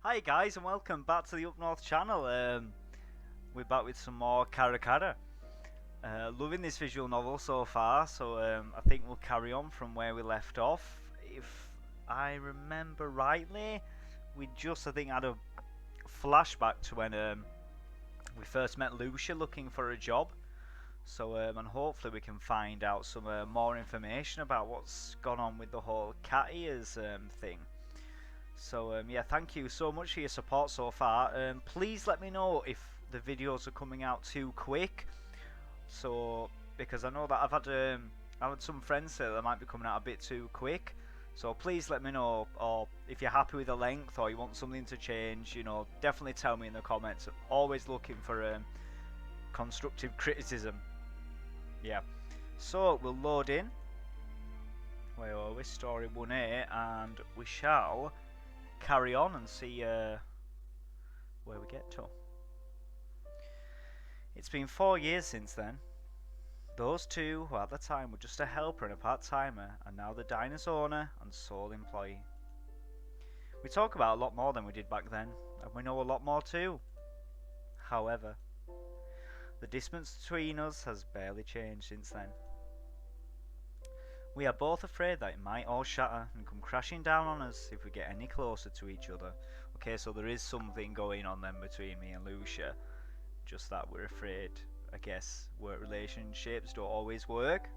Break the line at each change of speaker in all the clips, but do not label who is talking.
Hi guys and welcome back to the Up North channel. We're back with some more KaraKara. Loving this visual novel so far, so I think we'll carry on from where we left off. If I remember rightly, we just I think had a flashback to when we first met Lucia looking for a job. So and hopefully we can find out some more information about what's gone on with the whole cat ears thing. So yeah, thank you so much for your support so far. Please let me know if the videos are coming out too quick. So because I know that I've had some friends say they might be coming out a bit too quick. So please let me know, or if you're happy with the length or you want something to change, you know, definitely tell me in the comments. I'm always looking for constructive criticism. Yeah. So we'll load in. Where are we? Story 1A, and we shall carry on and see where we get to. It's been 4 years since then. Those two, who at the time were just a helper and a part-timer, are now the diner's owner and sole employee. We talk about a lot more than we did back then, and we know a lot more too. However, the distance between us has barely changed since then. We are both afraid that it might all shatter and come crashing down on us if we get any closer to each other. Okay, so there is something going on then between me and Lucia. Just that we're afraid, I guess, work relationships don't always work.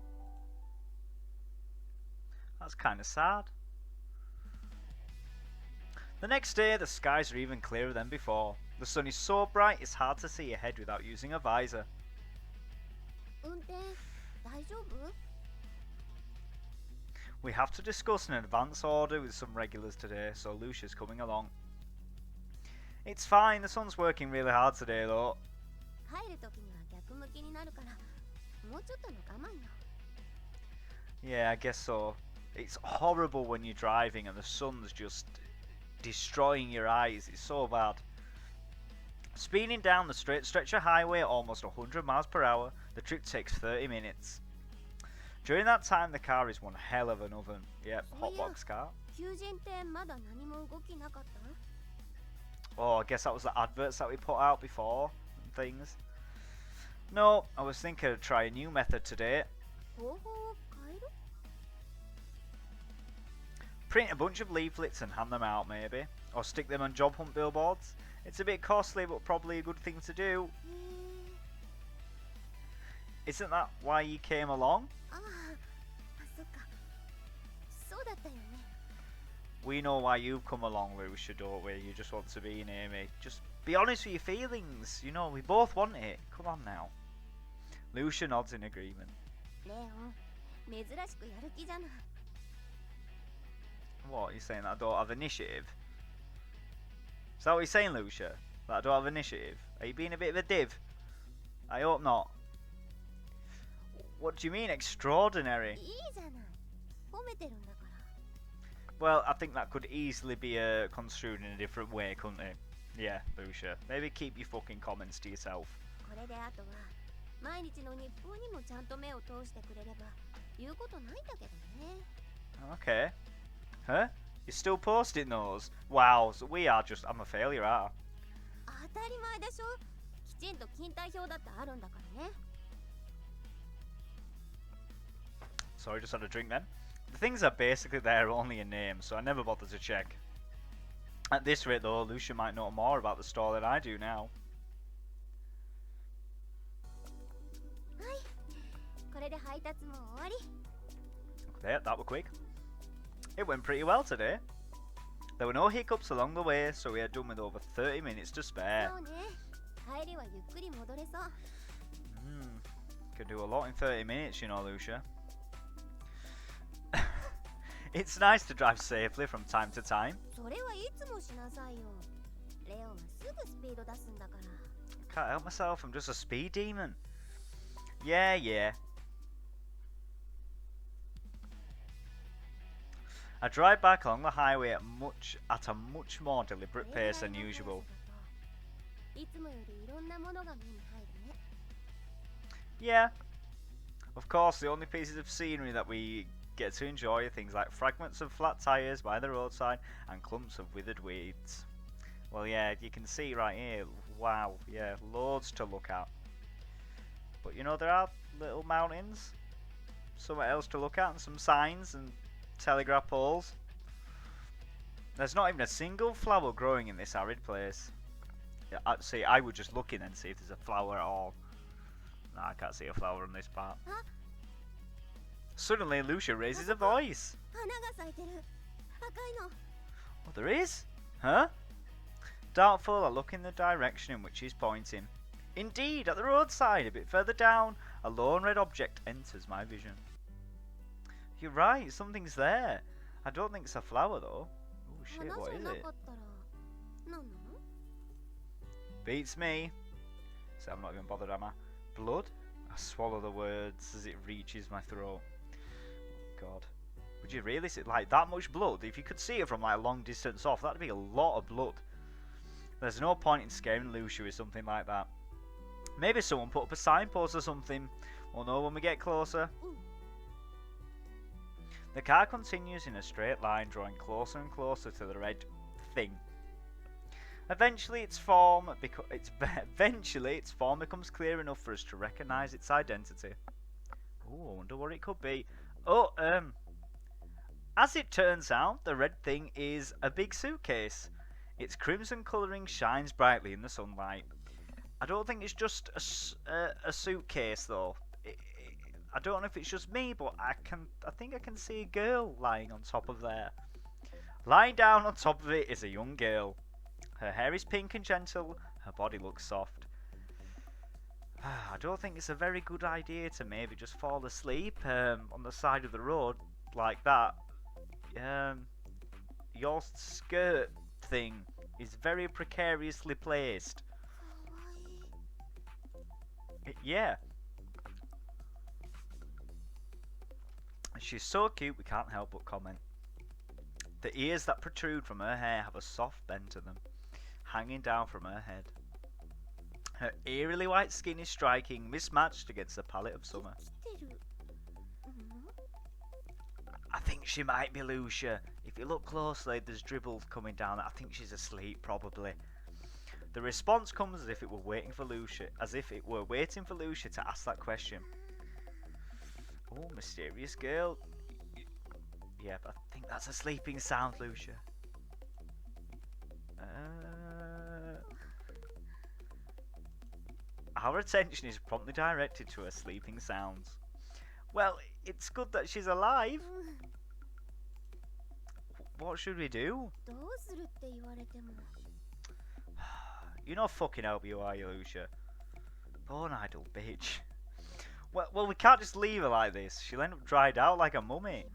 That's kind of sad. The next day, the skies are even clearer than before. The sun is so bright it's hard to see ahead without using a visor. We have to discuss an advance order with some regulars today, so Lucia's coming along. It's fine, the sun's working really hard today though. Yeah, I guess so. It's horrible when you're driving and the sun's just destroying your eyes, it's so bad. Speeding down the straight stretch of highway at almost 100 miles per hour, the trip takes 30 minutes. During that time, the car is one hell of an oven. Yep, hotbox car. Oh, I guess that was the adverts that we put out before and things. No, I was thinking of try a new method today. Print a bunch of leaflets and hand them out maybe. Or stick them on job hunt billboards. It's a bit costly but probably a good thing to do. Isn't that why you came along? We know why you've come along, Lucia, don't we? You just want to be near me. Just be honest with your feelings. You know, we both want it. Come on now. Lucia nods in agreement. What, you saying that I don't have initiative? Is that what you're saying, Lucia? That I don't have initiative? Are you being a bit of a div? I hope not. What do you mean, extraordinary? Well, I think that could easily be construed in a different way, couldn't it? Yeah, Lucia. Maybe keep your fucking comments to yourself. Okay. Huh? You're still posting those? Wow, so we are just... I'm a failure, are Sorry, just had a drink then. The things are basically there only in name, so I never bothered to check. At this rate though, Lucia might know more about the store than I do now. Okay, that were quick. It went pretty well today. There were no hiccups along the way, so we are done with over 30 minutes to spare. Could do a lot in 30 minutes, you know, Lucia. It's nice to drive safely from time to time. Can't help myself, I'm just a speed demon. Yeah. I drive back along the highway at a much more deliberate pace than usual. Yeah. Of course, the only pieces of scenery that we get to enjoy are things like fragments of flat tyres by the roadside and clumps of withered weeds. Well, yeah, you can see right here. Wow, yeah, loads to look at. But you know, there are little mountains, somewhere else to look at, and some signs and telegraph poles. There's not even a single flower growing in this arid place. Yeah, see, I would just look in and see if there's a flower at all. No, I can't see a flower on this part. Suddenly, Lucia raises a voice. Oh, there is? Huh? Doubtful, I look in the direction in which he's pointing. Indeed, at the roadside, a bit further down, a lone red object enters my vision. You're right, something's there. I don't think it's a flower though. Oh shit, what is it? Beats me. So I'm not even bothered, am I? Blood? I swallow the words as it reaches my throat. God. Would you really see like that much blood? If you could see it from like a long distance off, that'd be a lot of blood. There's no point in scaring Lucia with something like that. Maybe someone put up a signpost or something. We'll know when we get closer. The car continues in a straight line, drawing closer and closer to the red thing. Eventually its form becomes clear enough for us to recognise its identity. Oh, I wonder what it could be. Oh, as it turns out, the red thing is a big suitcase. Its crimson colouring shines brightly in the sunlight. I don't think it's just a suitcase though. I don't know if it's just me, but I think I can see a girl lying on top of there. Lying down on top of it is a young girl. Her hair is pink and gentle. Her body looks soft. I don't think it's a very good idea to maybe just fall asleep on the side of the road like that. Your skirt thing is very precariously placed. Yeah. She's so cute we can't help but comment. The ears that protrude from her hair have a soft bend to them, hanging down from her head. Her eerily white skin is striking, mismatched against the palette of summer. I think she might be Lucia. If you look closely, there's dribble coming down. I think she's asleep, probably. The response comes as if it were waiting for Lucia, to ask that question. Oh, mysterious girl. Yeah, but I think that's a sleeping sound, Lucia. Our attention is promptly directed to her sleeping sounds. Well, it's good that she's alive. What should we do? You're no fucking help, you are, you, Lucia? Born idle bitch. Well, we can't just leave her like this. She'll end up dried out like a mummy.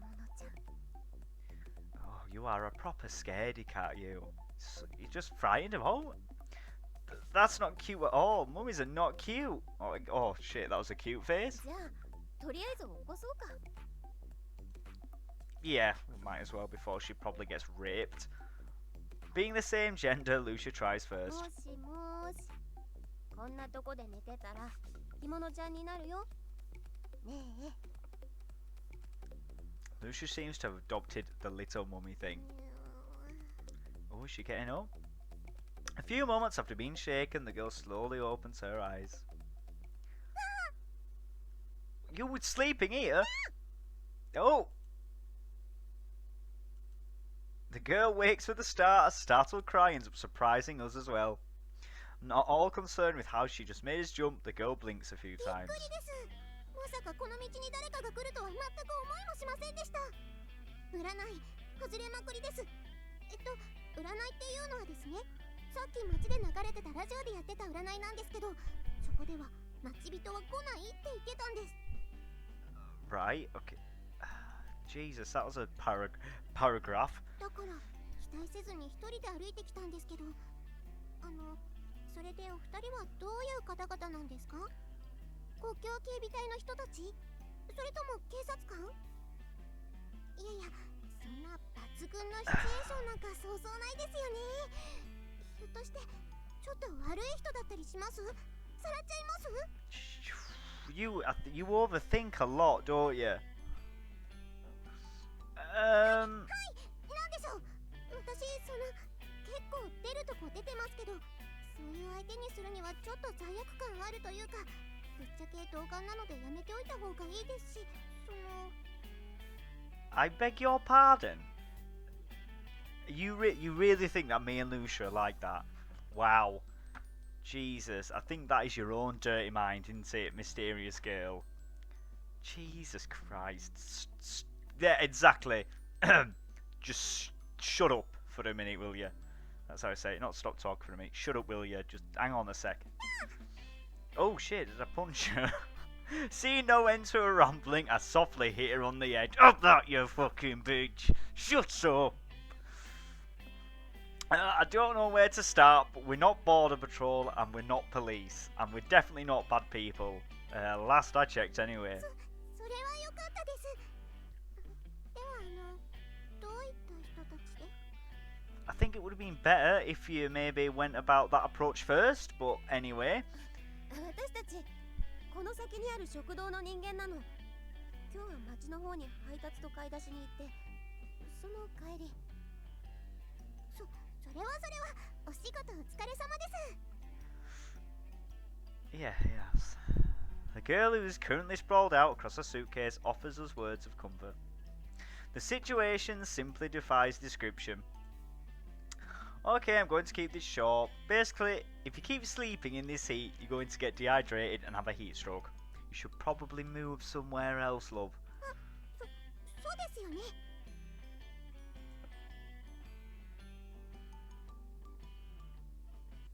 Oh, you are a proper scaredy cat, you. You're just frightened of home. That's not cute at all. Mummies are not cute. Oh shit, that was a cute face. Yeah, we might as well before she probably gets raped. Being the same gender, Lucia tries first. Lucia seems to have adopted the little mummy thing. Oh, is she getting up? A few moments after being shaken, the girl slowly opens her eyes. You were sleeping here? Oh! The girl wakes with a start, a startled cry ends up surprising us as well. Not all concerned with how she just made us jump, the girl blinks a few times. Right, okay. Jesus, that was a paragraph. You overthink a lot, don't you?
いう相手にするにはちょっと罪悪感あるというか、ぶっちゃけ同感なのでやめておいた方がいいですし、
I beg your pardon? You really think that me and Lucia are like that? Wow. Jesus, I think that is your own dirty mind, isn't it, mysterious girl? Jesus Christ. Yeah, exactly. Just shut up for a minute, will you? That's how I say it, not stop talking for a minute. Shut up, will you? Just hang on a sec. Oh shit, did I punch her? See no end to her rambling, I softly hit her on the head. Up that, you fucking bitch! Shut up! I don't know where to start, but we're not border patrol, and we're not police, and we're definitely not bad people. Last I checked, anyway.
それは良かったです。ではどういった人たちで?
I think it would have been better if you maybe went about that approach first, but anyway.
私たちこの先にある食堂の人間なの。今日は町の方に配達と買い出しに行って、その帰り。
それはお仕事お疲れ様です。
Yes. The girl who is currently sprawled out across a suitcase offers us words of comfort. The situation simply defies description. Okay, I'm going to keep this short. Basically, if you keep sleeping in this heat, you're going to get dehydrated and have a heat stroke. You should probably move somewhere else, love.
そうですよね。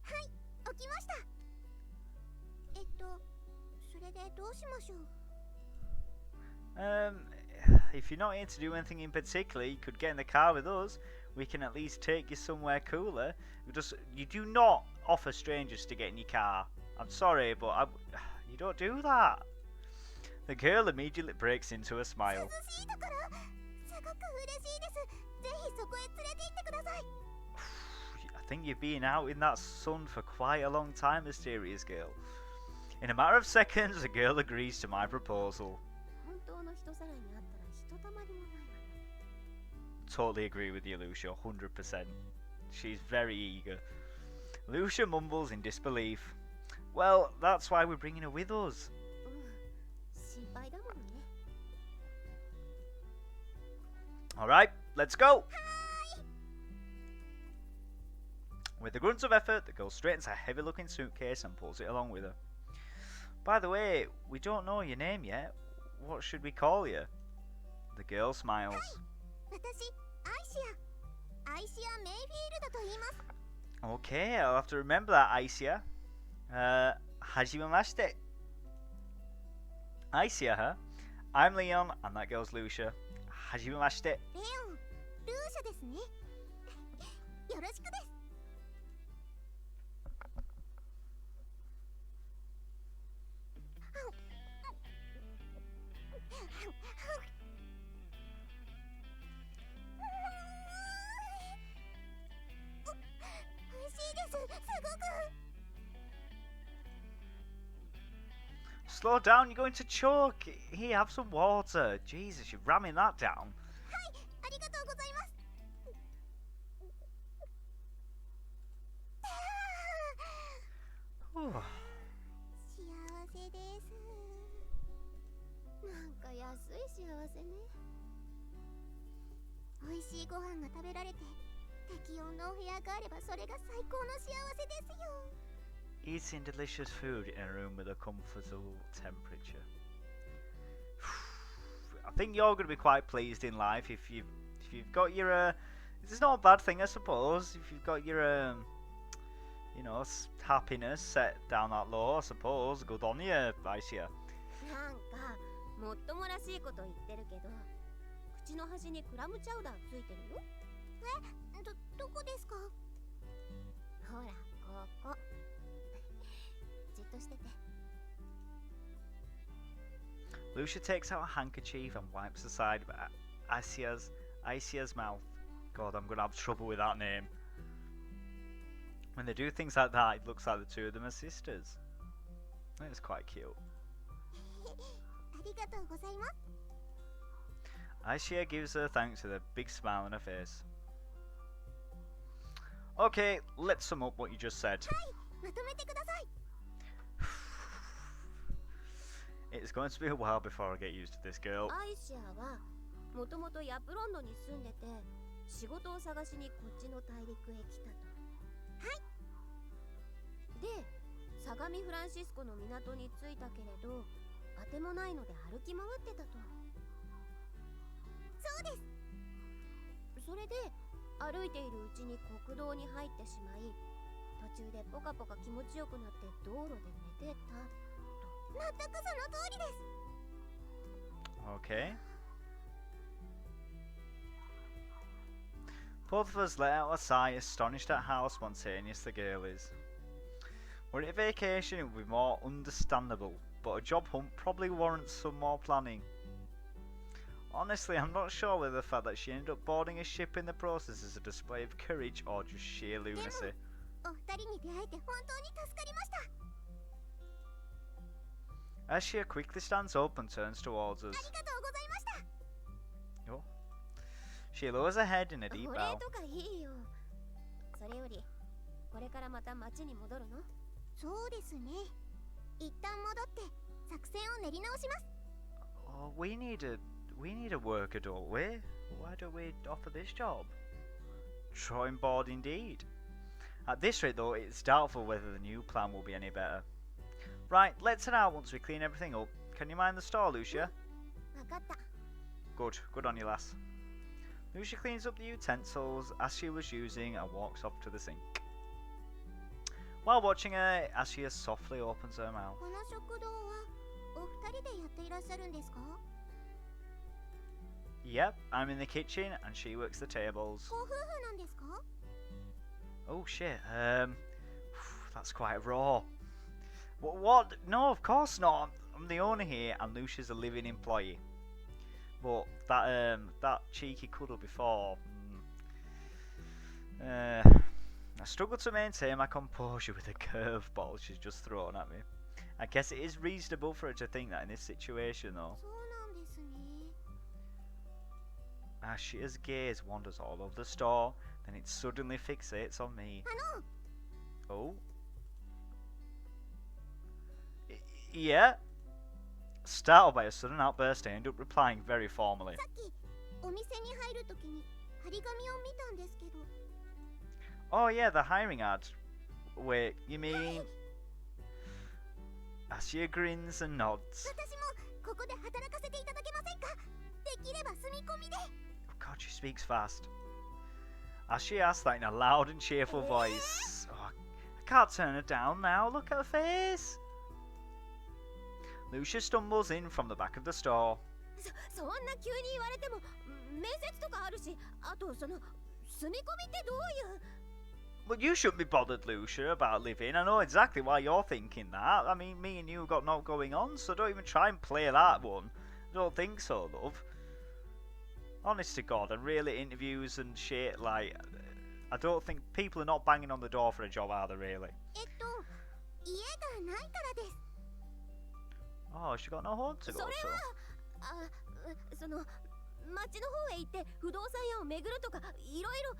はい、起きました。それでどうしましょう?
If you're not here to do anything in particular, you could get in the car with us. We can at least take you somewhere cooler. You do not offer strangers to get in your car. I'm sorry, but you don't do that. The girl immediately breaks into a smile.
涼しいところ、すごく嬉しいです。ぜひそこへ連れて行ってください。
I think you've been out in that sun for quite a long time, mysterious girl. In a matter of seconds, the girl agrees to my proposal.
本当の人さらいにあったらひとたまりもないわね。
Totally agree with you, Lucia, 100%. She's very eager. Lucia mumbles in disbelief. Well, that's why we're bringing her with us.
心配だもんね。
Alright, let's go! With a grunt of effort, the girl straightens her heavy-looking suitcase and pulls it along with her. By the way, we don't know your name yet. What should we call you? The girl smiles.
私、アイシア・メイフィールドと言います。
Okay, I'll have to remember that, Aisia. Hajimemashite. Aisia, huh? I'm Leon, and that girl's Lucia. Hajimemashite.
レオン、ルーシャですね。よろしくです。美味しいです。すごく。
Slow down, you're going to choke. Here, have some water. Jesus, you're ramming that down.
はい、ありがとうございます。幸せです。
なんか安い幸せね。
美味しいご飯が食べられて、適温のお部屋があればそれが最高の幸せですよ。
Eating delicious food in a room with a comfortable temperature. I think you're going to be quite pleased in life if you've got your it's not a bad thing, I suppose, if you've got your happiness set down that low. I suppose good on you, Aisia.
なんかもっともらしいこと言ってるけど、口の端にクラムチャウダーついてるよ。
どこですか？
ほら、ここ。じっとしてて。
Lucia takes out a handkerchief and wipes the side of Aisia's mouth. God, I'm going to have trouble with that name. When they do things like that, it looks like the two of them are sisters. I think it's quite cute.
ありがとうございます。
Aisia gives her thanks with a big smile on her face. Okay, let's sum up what you just said.
はい、まとめてください。
It's going to be a while before I get used to this girl.
アイシアはもともとヤプロンドに住んでて仕事を探しにこっちの大陸へ来たと。
はい。
で、相模フランシスコの港に着いたけれど当てもないので歩き回ってたと。
そうです。
それで歩いているうちに国道に入ってしまい、途中でポカポカ気持ちよくなって道路で寝てたと。
全くその通りです。
Okay. Both of us let out a sigh, astonished at how spontaneous the girl is. Were it a vacation, it would be more understandable, but a job hunt probably warrants some more planning. Honestly, I'm not sure whether the fact that she ended up boarding a ship in the process is a display of courage or just sheer lunacy.
お二人に出会えて本当に助かりました。
As she quickly stands up and turns towards us.
ありがとうございました。
Oh. She lowers her head in a deep
お礼
bow.
とかいいよ。それよりこれからまた町に戻るの？
そうですね。一旦戻って作戦を練り直します。
Oh, we need a worker, don't we? Why don't we offer this job? Drawing board indeed. At this rate though, it's doubtful whether the new plan will be any better. Right, let's head out once we clean everything up. Can you mind the store, Lucia?
わかった。
Good on you, lass. Lucia cleans up the utensils as she was using and walks off to the sink. While watching her, Ashia softly opens her mouth.
この食堂はお二人でやっていらっしゃるんですか？
Yep, I'm in the kitchen and she works the tables.
ご夫婦なんですか？
Oh shit, that's quite raw. What? No, of course not. I'm the owner here and Lucia's a living employee. But that cheeky cuddle before. I struggle to maintain my composure with the curveball she's just thrown at me. I guess it is reasonable for her to think that in this situation though.
そうなんですね。
Ashia's gaze wanders all over the store, then it suddenly fixates on me.
あの、
Oh? Yeah? Startled by a sudden outburst, I end up replying very formally.
さっきお店に入るときに張り紙を見たんですけど。
Oh yeah, the hiring ad. Wait, you mean... Ashia grins and nods.
私もここで働かせていただけませんか？できれば住み込みで。
Oh god, she speaks fast. Ashia asks that in a loud and cheerful voice. Oh, I can't turn her down now, look at her face. Lucia stumbles in from the back of the store.
そんな急に言われても面接とかあるし、あとその住み込みってどういう？
Well, you shouldn't be bothered, Lucia, about living. I know exactly why you're thinking that. I mean, me and you have got naught going on, so don't even try and play that one. I don't think so, love. Honest to God, and really interviews and shit, like, I don't think people are not banging on the door for a job, are they, really?
家がないからです。
Oh, she got no home to
そ
go
れ
to.
はその町の方へ行って不動産屋を巡るとかいろいろ。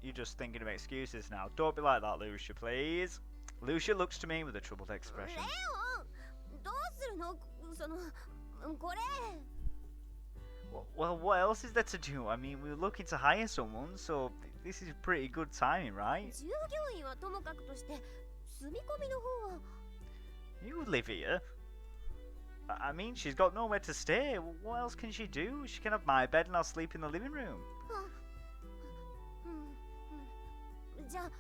You're just thinking of excuses now. Don't be like that, Lucia, please. Lucia looks to me with a troubled
レ
expression.
オン、どうするの？そのこれ。
Well, what else is there to do? I mean, we were looking to hire someone, so this is pretty good timing, right?
従業員はともかくとして住み込みの方は。
You live here. I mean, she's got nowhere to stay. What else can she do? She can have my bed and I'll sleep in the living room.
じゃあ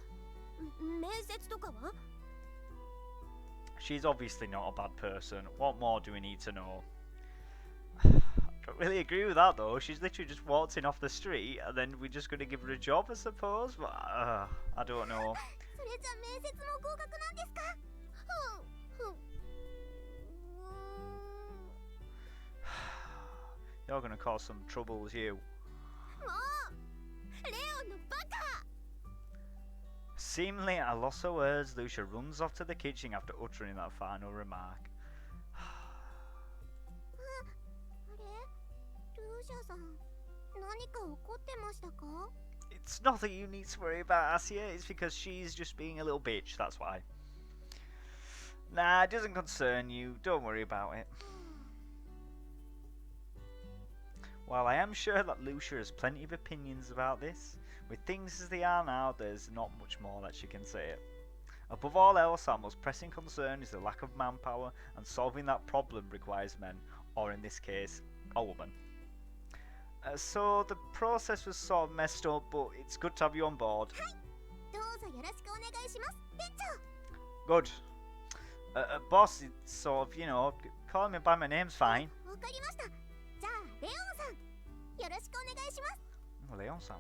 面接とかは？
She's obviously not a bad person. What more do we need to know? I don't really agree with that though. She's literally just walked in off the street and then we're just going to give her a job, I suppose. But I don't know.
それじゃ面接も合格なんですか？
You're going to cause some troubles, you.
もうレオンのバカ！
Seemingly at a loss of words, Lucia runs off to the kitchen after uttering that final remark.
あれ？ルーシャさん、何か怒ってましたか？
It's nothing you need to worry about, Asia. It's because she's just being a little bitch, that's why. Nah, it doesn't concern you. Don't worry about it. While I am sure that Lucia has plenty of opinions about this, with things as they are now, there's not much more that she can say. Above all else, our most pressing concern is the lack of manpower, and solving that problem requires men, or in this case, a woman. So the process was sort of messed up, but it's good to have you on board. Good. Boss, it's sort of, you know, calling me by my name's fine. Leon-san.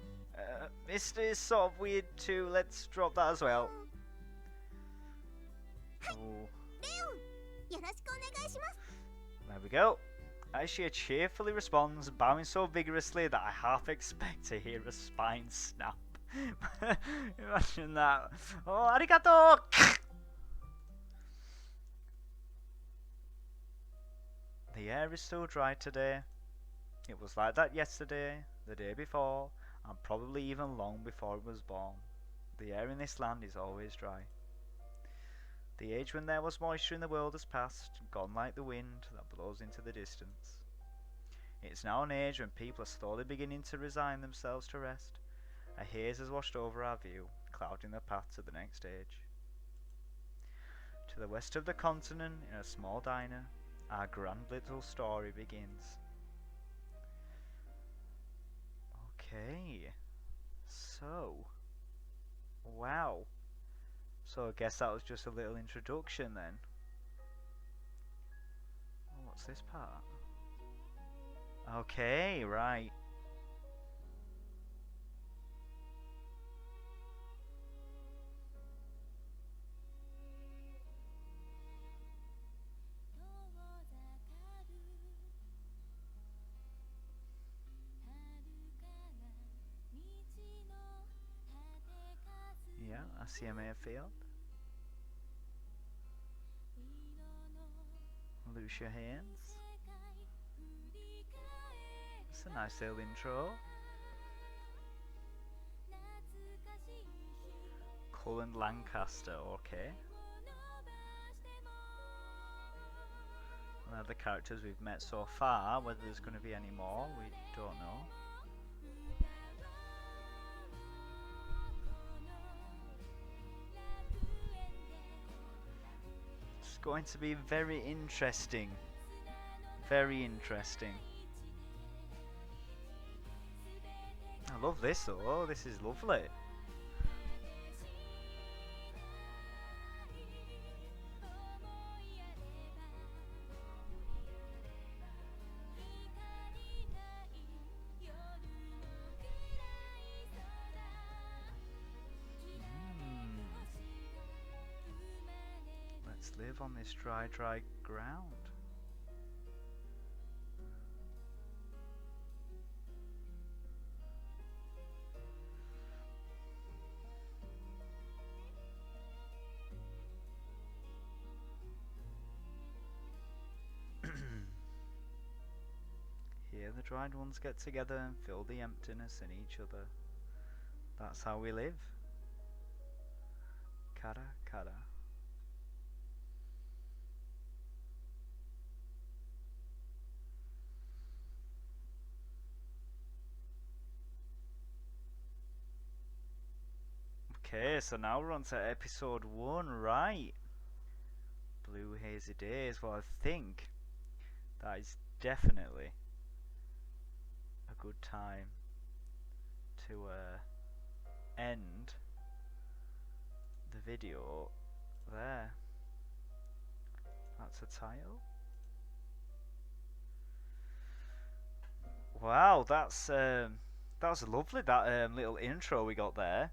Mr. is sort of weird too, let's drop that as well. Oh. There we go. Aisha cheerfully responds, bowing so vigorously that I half expect to hear a spine snap. Imagine that. Oh, arigato! The air is so dry today. It was like that yesterday, the day before, and probably even long before I was born. The air in this land is always dry. The age when there was moisture in the world has passed, gone like the wind that blows into the distance. It's now an age when people are slowly beginning to resign themselves to rest. A haze has washed over our view, clouding the path to the next age. To the west of the continent, in a small diner, our grand little story begins. Okay, so, wow. So I guess that was just a little introduction then. Oh, what's this part? Okay, right. Yeah, I see him airfield. Lucia Haynes. It's a nice little intro. Cullen Lancaster, okay. One of the characters we've met so far, whether there's going to be any more, we don't know. It's going to be very interesting. Very interesting. I love this though, this is lovely. Let's live on this dry ground. Here the dried ones get together and fill the emptiness in each other. That's how we live. KaraKara. Okay, so now we're on to episode 1, right? Blue Hazy Days. Well, I think that is definitely a good time to end the video there. That's a title. Wow, that's that was lovely. That little intro we got there.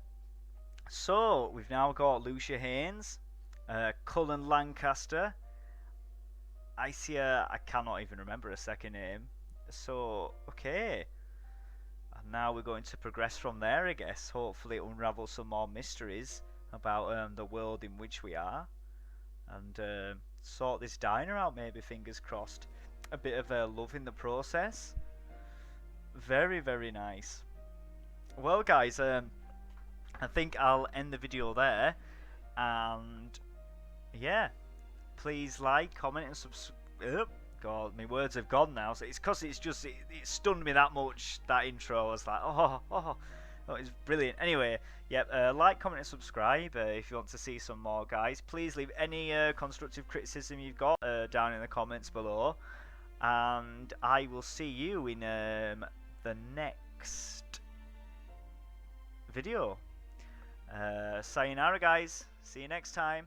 So we've now got Lucia Haynes, Cullen Lancaster, Isia, I cannot even remember her second name. So okay, and now we're going to progress from there, I guess. Hopefully unravel some more mysteries about the world in which we are, and sort this diner out, maybe, fingers crossed. A bit of love in the process. Very, very nice. well, guys, I think I'll end the video there, and yeah, please like, comment, and subscribe. God, my words have gone now. So it's because it's just it stunned me that much. That intro, I was like, oh, it's brilliant. Anyway, yep, like, comment, and subscribe if you want to see some more, guys. Please leave any constructive criticism you've got down in the comments below, and I will see you in the next video. Sayonara, guys. See you next time.